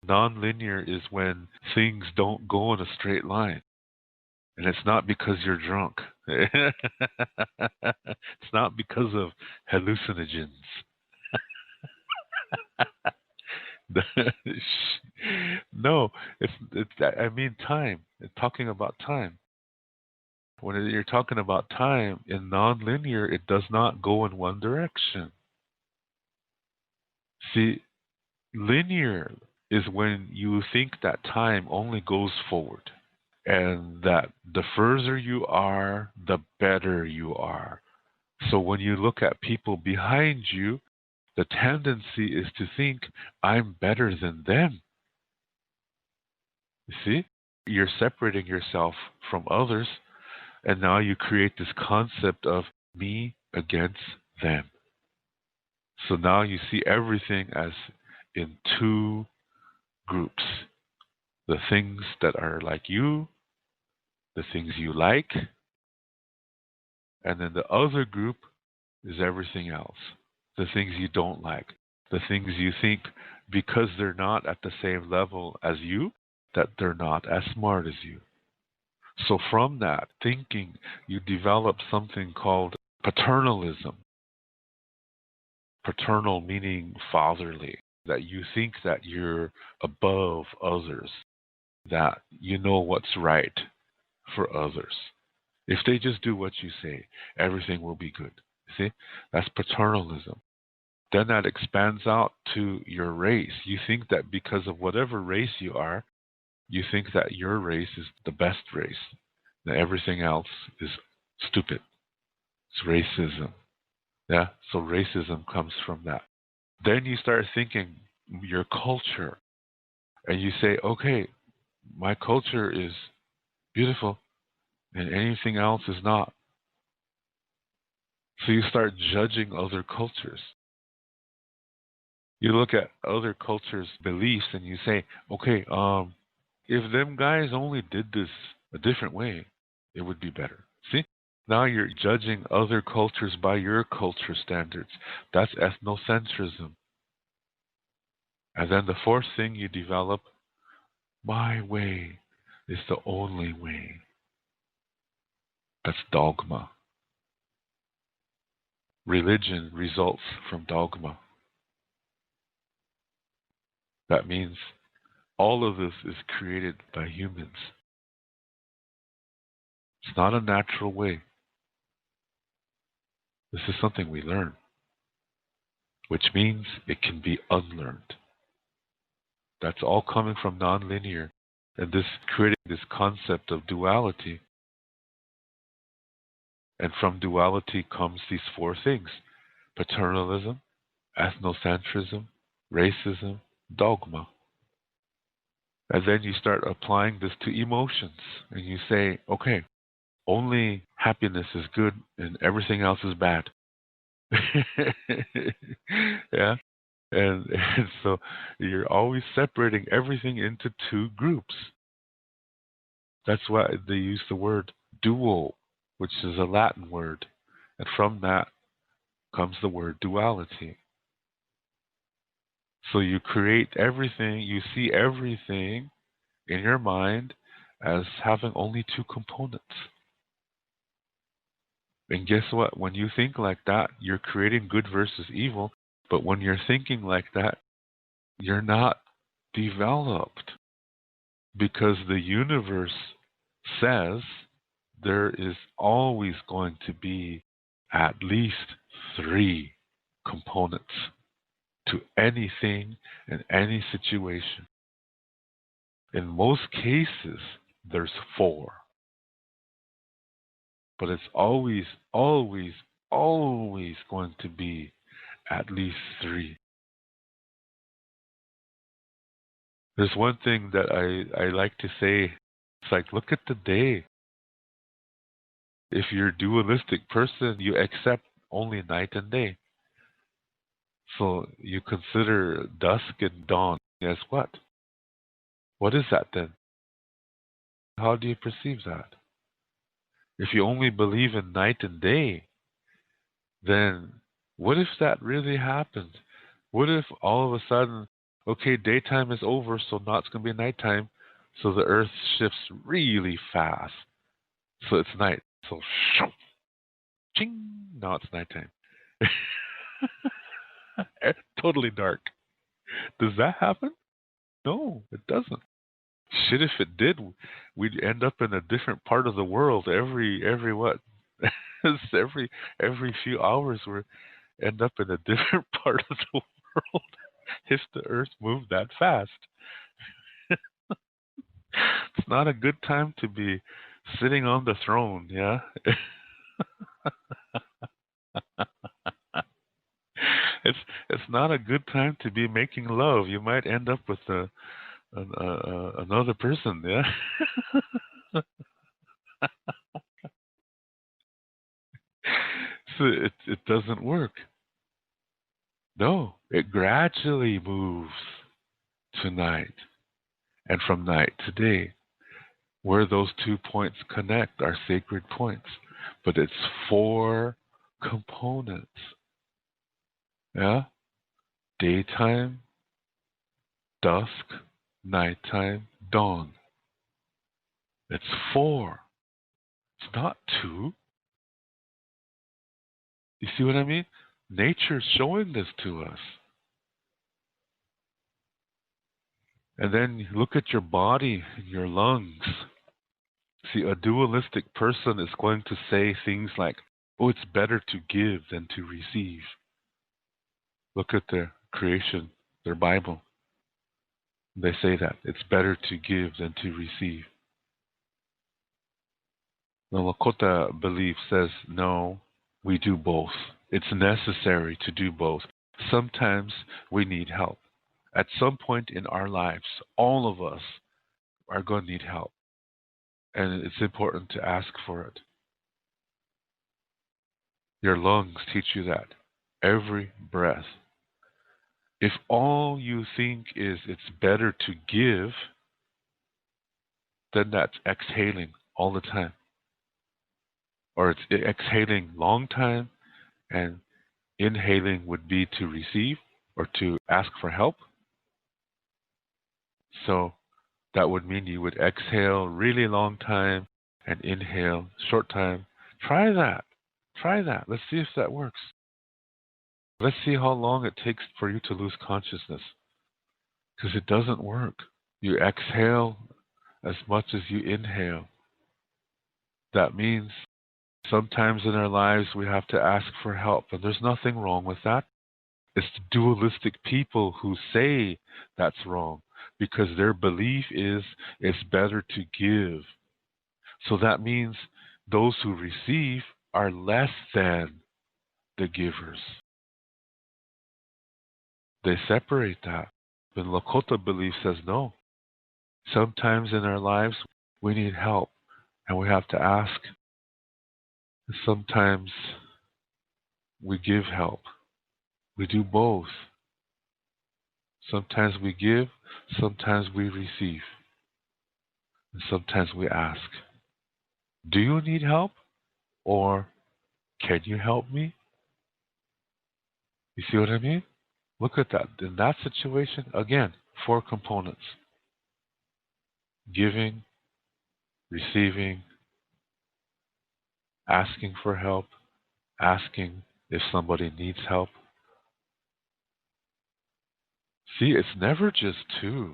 Nonlinear is when things don't go in a straight line. And it's not because you're drunk. It's not because of hallucinogens. No, it's I mean time. It's talking about time. When you're talking about time in nonlinear, it does not go in one direction. See, linear is when you think that time only goes forward, and that the further you are, the better you are. So when you look at people behind you, the tendency is to think, I'm better than them. You see? You're separating yourself from others, and now you create this concept of me against them. So now you see everything as in two groups: the things that are like you, the things you like, and then the other group is everything else, the things you don't like, the things you think because they're not at the same level as you, that they're not as smart as you. So from that thinking, you develop something called paternalism. Paternal meaning fatherly, that you think that you're above others, that you know what's right for others. If they just do what you say, everything will be good. See? That's paternalism. Then that expands out to your race. You think that because of whatever race you are, you think that your race is the best race. That everything else is stupid. It's racism. Yeah? So racism comes from that. Then you start thinking your culture, and you say, okay, my culture is beautiful, and anything else is not. So you start judging other cultures. You look at other cultures' beliefs, and you say, okay, if them guys only did this a different way, it would be better. See? Now you're judging other cultures by your culture standards. That's ethnocentrism. And then the fourth thing you develop, my way is the only way. That's dogma. Religion results from dogma. That means all of this is created by humans. It's not a natural way. This is something we learn, which means it can be unlearned. That's all coming from nonlinear, and this creating this concept of duality. And from duality comes these four things: paternalism, ethnocentrism, racism, dogma. And then you start applying this to emotions, and you say, okay, only happiness is good and everything else is bad. Yeah? And so you're always separating everything into two groups. That's why they use the word dual, which is a Latin word. And from that comes the word duality. So you create everything, you see everything in your mind as having only two components. And guess what? When you think like that, you're creating good versus evil. But when you're thinking like that, you're not developed, because the universe says there is always going to be at least three components to anything and any situation. In most cases, there's four. But it's always, always, always going to be at least three. There's one thing that I like to say. It's like, look at the day. If you're a dualistic person, you accept only night and day. So you consider dusk and dawn as what? What is that then? How do you perceive that? If you only believe in night and day, then what if that really happened? What if all of a sudden Okay, daytime is over, so now it's going to be nighttime. So the Earth shifts really fast. So it's night. So, ching, now it's nighttime. Totally dark. Does that happen? No, it doesn't. Shit, if it did, we'd end up in a different part of the world every what? every few hours we end up in a different part of the world if the Earth moved that fast. It's not a good time to be sitting on the throne, yeah? it's it's not a good time to be making love. You might end up with another person, yeah? So it doesn't work. No, it gradually moves to night and from night to day. Where those 2 points connect are sacred points. But it's 4 components. Yeah? Daytime, dusk, nighttime, dawn. It's 4. It's not 2. You see what I mean? Nature's showing this to us. And then look at your body, your lungs. See, a dualistic person is going to say things like, oh, it's better to give than to receive. Look at their creation, their Bible. They say that. It's better to give than to receive. The Lakota belief says, no, we do both. It's necessary to do both. Sometimes we need help. At some point in our lives, all of us are going to need help. And it's important to ask for it. Your lungs teach you that. Every breath. If all you think is it's better to give, then that's exhaling all the time. Or it's exhaling long time, and inhaling would be to receive or to ask for help. So that would mean you would exhale really long time and inhale short time. Try that. Try that. Let's see if that works. Let's see how long it takes for you to lose consciousness. Because it doesn't work. You exhale as much as you inhale. That means sometimes in our lives we have to ask for help, and there's nothing wrong with that. It's the dualistic people who say that's wrong because their belief is it's better to give. So that means those who receive are less than the givers. They separate that. The Lakota belief says no. Sometimes in our lives we need help and we have to ask. Sometimes we give help. We do both. Sometimes we give, sometimes we receive, and sometimes we ask. Do you need help? Or can you help me? You see what I mean? Look at that. In that situation, again, 4 components. Giving, receiving, asking for help, asking if somebody needs help. See, it's never just 2.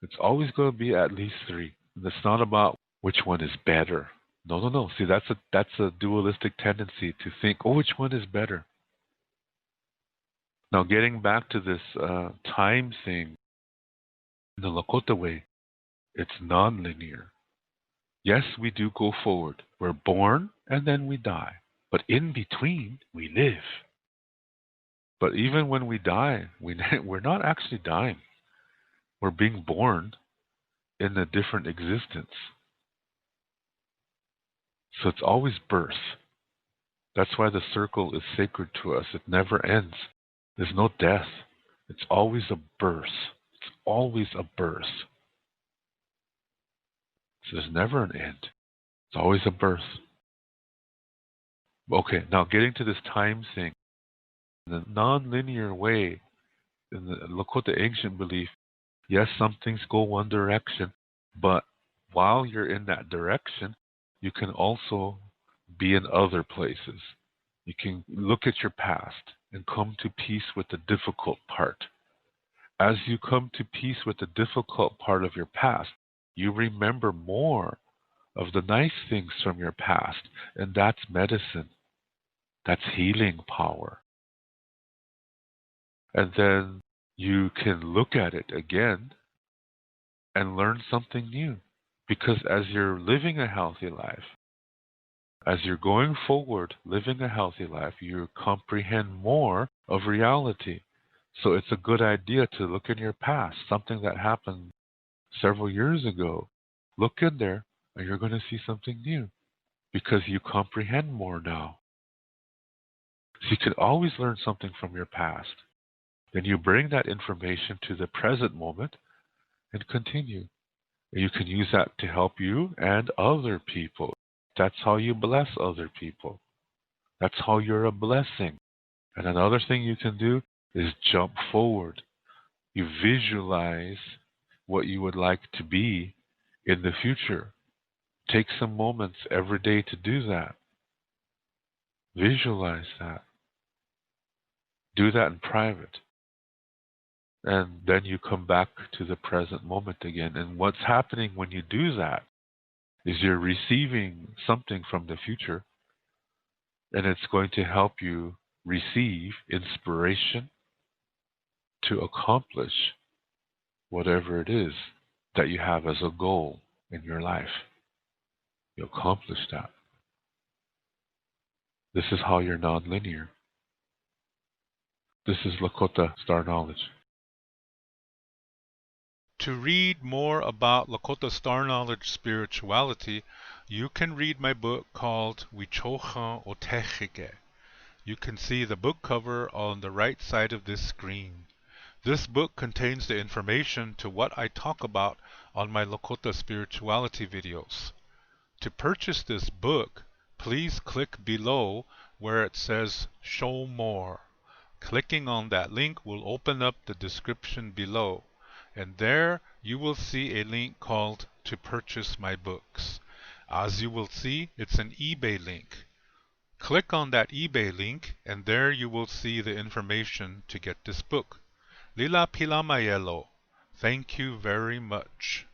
It's always going to be at least 3. And it's not about which one is better. No. See, that's a dualistic tendency to think, oh, which one is better? Now, getting back to this time thing, in the Lakota way, it's nonlinear. Yes, we do go forward. We're born and then we die. But in between, we live. But even when we die, we're not actually dying. We're being born in a different existence. So it's always birth. That's why the circle is sacred to us. It never ends. There's no death. It's always a birth. It's always a birth. So there's never an end. It's always a birth. Okay, now getting to this time thing. In the nonlinear way, In the Lakota ancient belief, yes, some things go one direction, but while you're in that direction, you can also be in other places. You can look at your past and come to peace with the difficult part. As you come to peace with the difficult part of your past, you remember more of the nice things from your past, and that's medicine. That's healing power. And then you can look at it again and learn something new. Because as you're living a healthy life, as you're going forward living a healthy life, you comprehend more of reality. So it's a good idea to look in your past, something that happened several years ago. Look in there and you're going to see something new because you comprehend more now. So you can always learn something from your past. Then you bring that information to the present moment and continue. You can use that to help you and other people. That's how you bless other people. That's how you're a blessing. And another thing you can do is jump forward. You visualize what you would like to be in the future. Take some moments every day to do that. Visualize that. Do that in private. And then you come back to the present moment again. And what's happening when you do that is you're receiving something from the future, and it's going to help you receive inspiration to accomplish whatever it is that you have as a goal in your life. You accomplish that. This is how you're nonlinear. This is Lakota Star Knowledge. To read more about Lakota Star Knowledge spirituality, you can read my book called Wichocha Otechike. You can see the book cover on the right side of this screen. This book contains the information to what I talk about on my Lakota spirituality videos. To purchase this book, please click below where it says Show More. Clicking on that link will open up the description below, and there you will see a link called To Purchase My Books. As you will see, it's an eBay link. Click on that eBay link, and there you will see the information to get this book. Lila Pilamayelo. Thank you very much.